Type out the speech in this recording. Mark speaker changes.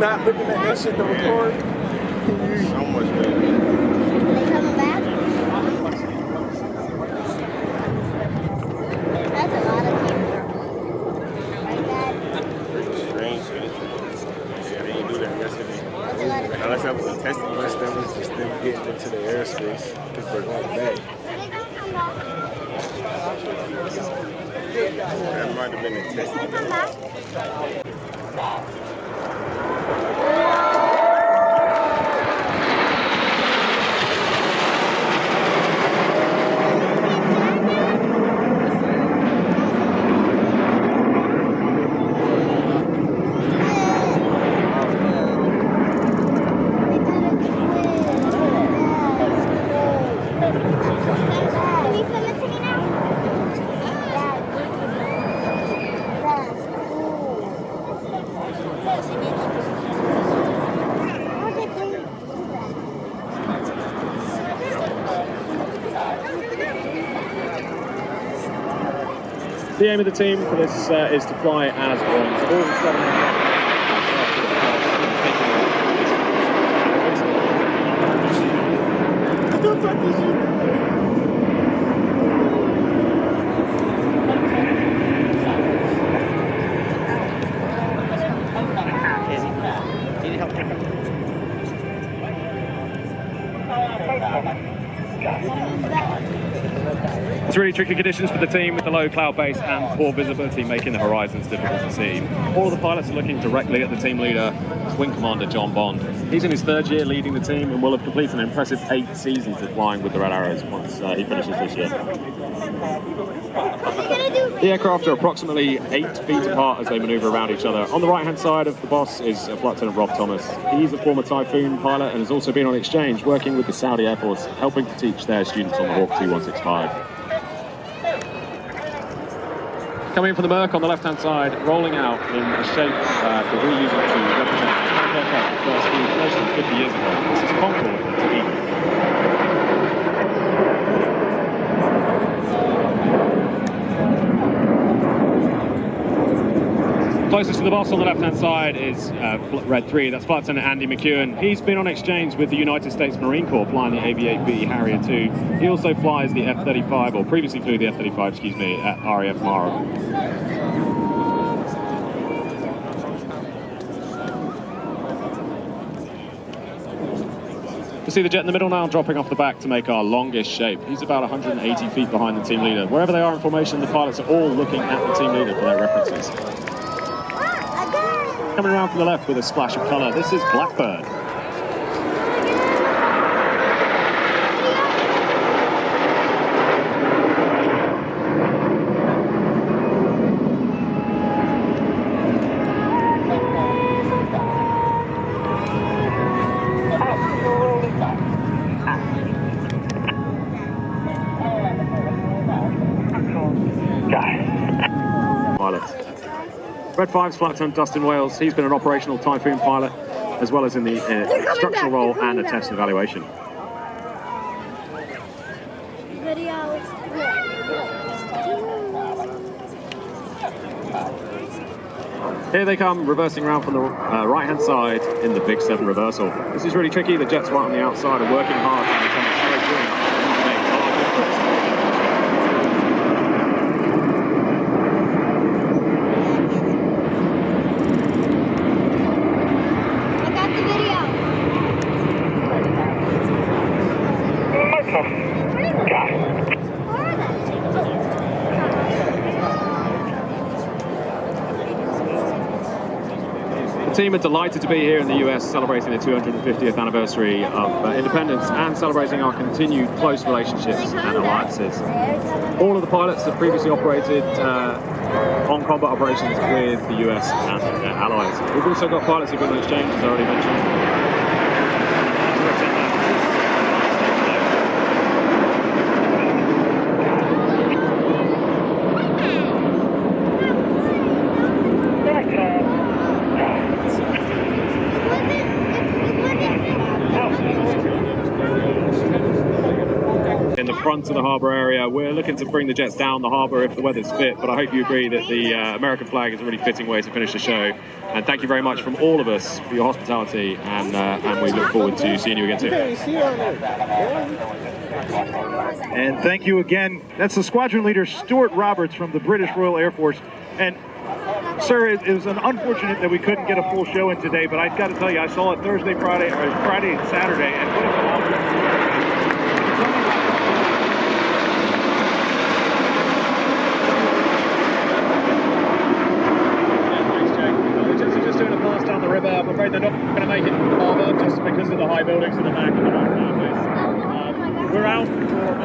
Speaker 1: not looking at that shit to record.
Speaker 2: So much better.
Speaker 3: They coming back? That's a lot of people. Right, Dad?
Speaker 2: Pretty strange shit. Yeah, they didn't do that yesterday.
Speaker 3: That's a lot of people.
Speaker 2: Unless that was a testing.
Speaker 1: Unless that was just them getting into the airspace because they're going back.
Speaker 2: That might have been a test.
Speaker 3: They come back?
Speaker 4: The aim of the team for this is to fly as one. So all 7 It's really tricky conditions for the team with the low cloud base and poor visibility, making the horizons difficult to see. All of the pilots are looking directly at the team leader, Wing Commander John Bond. He's in his 3rd year leading the team and will have completed an impressive 8 seasons of flying with the Red Arrows once he finishes this year. The aircraft are approximately 8 feet apart as they manoeuvre around each other. On the right-hand side of the boss is Flight Lieutenant Rob Thomas. He's a former Typhoon pilot and has also been on exchange working with the Saudi Air Force, helping to teach their students on the Hawk 2165. Coming in from the Merc on the left-hand side, rolling out in a shape that we're using to represent the aircraft first flew close to 50 years ago. This is Concorde to Eden. Closest to the boss on the left-hand side is Red 3, that's Flight Lieutenant Andy McEwen. He's been on exchange with the United States Marine Corps flying the AV-8B Harrier II. He also flies the F-35, or previously flew the F-35, excuse me, at RAF Mara. You see the jet in the middle now, dropping off the back to make our longest shape. He's about 180 feet behind the team leader. Wherever they are in formation, the pilots are all looking at the team leader for their references. Coming around from the left with a splash of colour, this is Blackbird. Red 5's Flight Lieutenant Dustin Wales. He's been an operational Typhoon pilot, as well as in the instructional role and a test and evaluation. Here they come, reversing around from the right-hand side in the Big 7 reversal. This is really tricky. The jet's right on the outside and working hard to maintain a straight wing. The team are delighted to be here in the US, celebrating the 250th anniversary of independence and celebrating our continued close relationships and alliances. All of the pilots have previously operated on combat operations with the US and their allies. We've also got pilots who've been on exchange, as I already mentioned. in the front of the harbour area. We're looking to bring the jets down the harbour if the weather's fit, but I hope you agree that the American flag is a really fitting way to finish the show. And thank you very much from all of us for your hospitality, and we look forward to seeing you again soon.
Speaker 5: And thank you again. That's the squadron leader, Stuart Roberts from the British Royal Air Force. And sir, it was unfortunate that we couldn't get a full show in today, but I've got to tell you, I saw it Thursday, Friday, and Saturday, and what an awesome.
Speaker 4: Just doing a pass down the river. I'm afraid they're not going to make it to the harbour just because of the high buildings in the back of the fireplace. We're out for an